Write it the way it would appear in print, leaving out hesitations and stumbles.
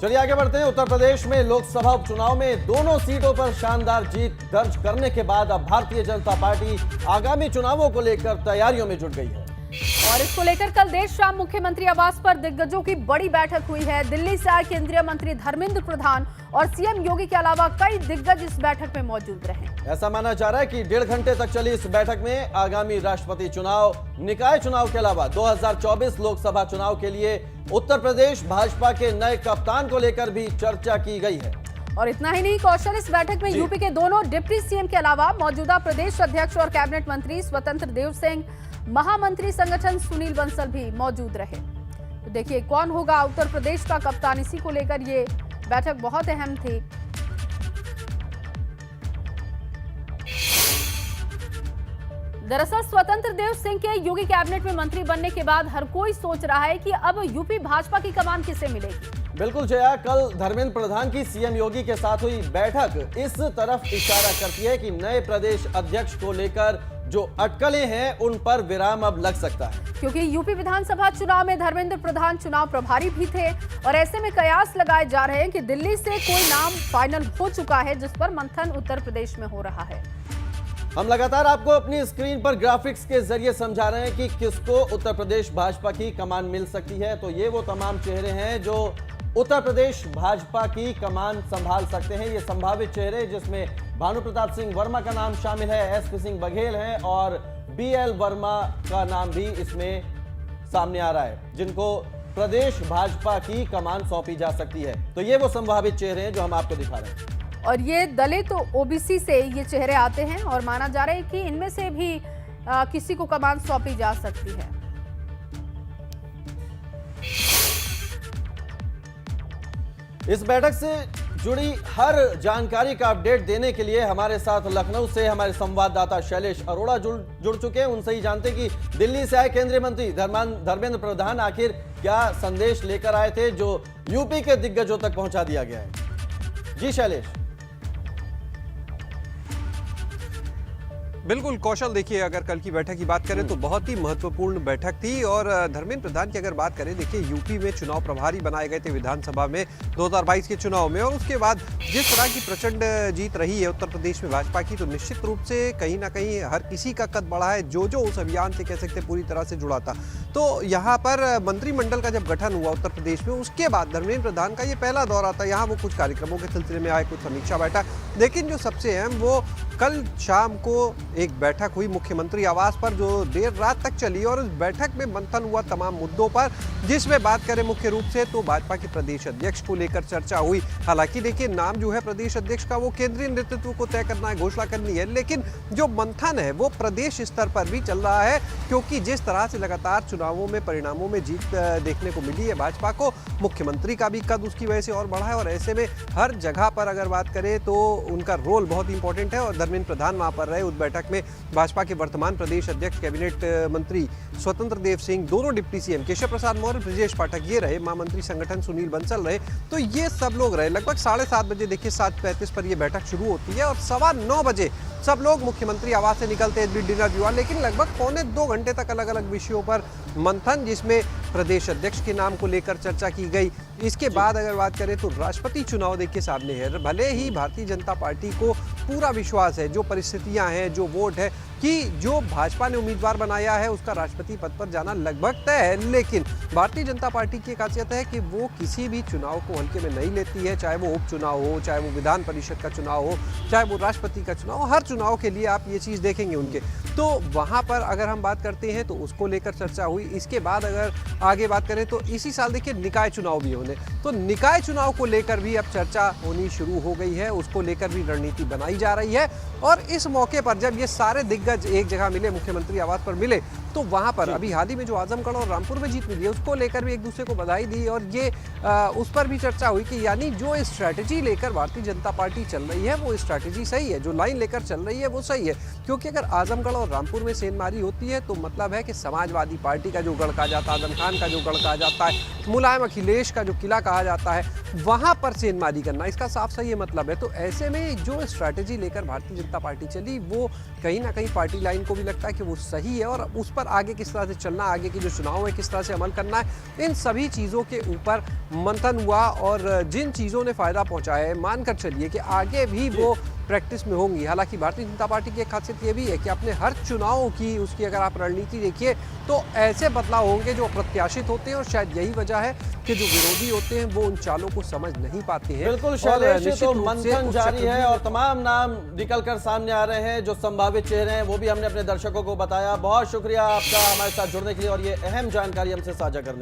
चलिए आगे बढ़ते हैं। उत्तर प्रदेश में लोकसभा उपचुनाव में दोनों सीटों पर शानदार जीत दर्ज करने के बाद अब भारतीय जनता पार्टी आगामी चुनावों को लेकर तैयारियों में जुट गई है। और इसको लेकर कल देर शाम मुख्यमंत्री आवास पर दिग्गजों की बड़ी बैठक हुई है। दिल्ली से आए केंद्रीय मंत्री धर्मेंद्र प्रधान और सीएम योगी के अलावा कई दिग्गज इस बैठक में मौजूद रहे। ऐसा माना जा रहा है कि 1.5 घंटे तक चली इस बैठक में आगामी राष्ट्रपति चुनाव, निकाय चुनाव के अलावा 2024 लोकसभा चुनाव के लिए उत्तर प्रदेश भाजपा के नए कप्तान को लेकर भी चर्चा की गई है। और इतना ही नहीं, कौशल इस बैठक में यूपी के दोनों डिप्टी सीएम के अलावा मौजूदा प्रदेश अध्यक्ष और कैबिनेट मंत्री स्वतंत्र देव सिंह, महामंत्री संगठन सुनील बंसल भी मौजूद रहे। तो देखिए कौन होगा उत्तर प्रदेश का कप्तान, इसी को लेकर ये बैठक बहुत अहम थी। दरअसल स्वतंत्र देव सिंह के योगी कैबिनेट में मंत्री बनने के बाद हर कोई सोच रहा है कि अब यूपी भाजपा की कमान किसे मिलेगी। बिल्कुल जया, कल धर्मेंद्र प्रधान की सीएम योगी के साथ हुई बैठक इस तरफ इशारा करती है कि नए प्रदेश अध्यक्ष को लेकर जो अटकलें हैं उन पर विराम अब लग सकता है, क्योंकि यूपी विधानसभा चुनाव में धर्मेंद्र प्रधान चुनाव प्रभारी भी थे और ऐसे में कयास लगाए जा रहे हैं कि दिल्ली से कोई नाम फाइनल हो चुका है जिस पर मंथन उत्तर प्रदेश में हो रहा है। हम लगातार आपको अपनी स्क्रीन पर ग्राफिक्स के जरिए समझा रहे हैं कि किसको उत्तर प्रदेश भाजपा की कमान मिल सकती है। तो ये वो तमाम चेहरे हैं जो उत्तर प्रदेश भाजपा की कमान संभाल सकते हैं। ये संभावित चेहरे जिसमें भानु प्रताप सिंह वर्मा का नाम शामिल है, एसपी सिंह बघेल हैं और बीएल वर्मा का नाम भी इसमें सामने आ रहा है, जिनको प्रदेश भाजपा की कमान सौंपी जा सकती है। तो ये वो संभावित चेहरे हैं जो हम आपको दिखा रहे हैं। और ये दलित ओबीसी से ये चेहरे आते हैं और माना जा रहा है कि इनमें से भी किसी को कमान सौंपी जा सकती है। इस बैठक से जुड़ी हर जानकारी का अपडेट देने के लिए हमारे साथ लखनऊ से हमारे संवाददाता शैलेश अरोड़ा जुड़ चुके हैं। उनसे ही जानते कि दिल्ली से आए केंद्रीय मंत्री धर्मेंद्र प्रधान आखिर क्या संदेश लेकर आए थे जो यूपी के दिग्गजों तक पहुंचा दिया गया है। जी शैलेश। बिल्कुल कौशल, देखिए अगर कल की बैठक की बात करें तो बहुत ही महत्वपूर्ण बैठक थी। और धर्मेंद्र प्रधान की अगर बात करें, देखिए यूपी में चुनाव प्रभारी बनाए गए थे विधानसभा में 2022 के चुनाव में, और उसके बाद जिस तरह की प्रचंड जीत रही है उत्तर प्रदेश में भाजपा की, तो निश्चित रूप से कहीं ना कहीं हर किसी का कद बढ़ा है जो उस अभियान से कह सकते पूरी तरह से जुड़ा था। तो यहाँ पर मंत्रिमंडल का जब गठन हुआ उत्तर प्रदेश में, उसके बाद धर्मेंद्र प्रधान का ये पहला दौरा था। यहाँ वो कुछ कार्यक्रमों के सिलसिले में आए, कुछ समीक्षा बैठक, लेकिन जो सबसे अहम वो कल शाम को एक बैठक हुई मुख्यमंत्री आवास पर जो देर रात तक चली, और उस बैठक में मंथन हुआ तमाम मुद्दों पर, जिसमें बात करें मुख्य रूप से तो भाजपा के प्रदेश अध्यक्ष को लेकर चर्चा हुई। हालांकि देखिए नाम जो है प्रदेश अध्यक्ष का वो केंद्रीय नेतृत्व को तय करना है, घोषणा करनी है, लेकिन जो मंथन है वो प्रदेश स्तर पर भी चल रहा है, क्योंकि जिस तरह से लगातार चुनावों में परिणामों में जीत देखने को मिली है भाजपा को, मुख्यमंत्री का भी कद उसकी वजह से और बढ़ा है। और ऐसे में हर जगह पर अगर बात करें तो उनका रोल बहुत इंपॉर्टेंट है। और धर्मेंद्र प्रधान वहां पर रहे उस बैठक में। भाजपा के वर्तमान प्रदेश अध्यक्ष कैबिनेट मंत्री स्वतंत्र देव सिंह, दोनों डिप्टी सीएम केशव प्रसाद मौर्य, ब्रजेश पाठक ये रहे, महामंत्री संगठन सुनील बंसल रहे। तो ये सब लोग रहे। लगभग 7:30 बजे देखिए 7:35 पर यह बैठक शुरू होती है और 9:15 बजे सब लोग मुख्यमंत्री आवास से निकलते हैं, डिनर भी हुआ, लेकिन लगभग 2 घंटे तक अलग अलग विषयों पर मंथन, जिसमें प्रदेश अध्यक्ष के नाम को लेकर चर्चा की गई। इसके बाद अगर बात करें तो राष्ट्रपति चुनाव देखिए सामने है। भले ही भारतीय जनता पार्टी को पूरा विश्वास है, जो परिस्थितियां हैं, जो वोट है, कि जो भाजपा ने उम्मीदवार बनाया है उसका राष्ट्रपति पद पर जाना लगभग तय है, लेकिन भारतीय जनता पार्टी की खासियत है कि वो किसी भी चुनाव को हल्के में नहीं लेती है, चाहे वो उपचुनाव हो, चाहे वो विधान परिषद का चुनाव हो, चाहे वो राष्ट्रपति का चुनाव हो, हर चुनाव के लिए आप ये चीज़ देखेंगे उनके। तो वहाँ पर अगर हम बात करते हैं तो उसको लेकर चर्चा हुई। इसके बाद अगर आगे बात करें तो इसी साल देखिए निकाय चुनाव भी होने, तो निकाय चुनाव को लेकर भी अब चर्चा होनी शुरू हो गई है, उसको लेकर भी रणनीति बनाई जा रही है। और इस मौके पर जब ये सारे दिग्गज एक जगह मिले, मुख्यमंत्री आवास पर मिले, तो वहां पर अभी हाल ही में जो आजमगढ़ और रामपुर में जीत मिली है उसको लेकर भी एक दूसरे को बधाई दी। और ये उस पर भी चर्चा हुई कि यानी जो स्ट्रैटेजी लेकर भारतीय जनता पार्टी चल रही है वो स्ट्रैटेजी सही है, जो लाइन लेकर चल रही है वो सही है। क्योंकि अगर आजमगढ़ और रामपुर में सेंधमारी होती है तो मतलब है कि समाजवादी पार्टी का जो गढ़ कहा जाता है, आजम खान का जो गढ़ कहा जाता है, मुलायम अखिलेश का जो किला कहा जाता है, वहां पर सेंधमारी करना, इसका साफ सही मतलब है। तो ऐसे में जो स्ट्रैटेजी लेकर भारतीय जनता पार्टी चली वो कहीं ना कहीं पार्टी लाइन को भी लगता है कि वो सही है और उस पर आगे किस तरह से चलना, आगे की जो चुनाव है किस तरह से अमल करना है, इन सभी चीज़ों के ऊपर मंथन हुआ। और जिन चीज़ों ने फ़ायदा पहुंचाया है, मानकर चलिए कि आगे भी वो प्रैक्टिस में होंगी। हालांकि भारतीय जनता पार्टी की एक खासियत ये भी है कि अपने हर चुनाव की उसकी अगर आप रणनीति देखिए तो ऐसे बदलाव होंगे जो अप्रत्याशित होते हैं, और शायद यही वजह है कि जो विरोधी होते हैं वो उन चालों को समझ नहीं पाते हैं। बिल्कुल और शैलेश, निश्चित तो रूप से मंथन उस जारी चक्रव्यूह है और तमाम नाम निकल कर सामने आ रहे हैं जो संभावित चेहरे हैं, वो भी हमने अपने दर्शकों को बताया। बहुत शुक्रिया आपका हमारे साथ जुड़ने के लिए और ये अहम जानकारी हमसे साझा करने के लिए।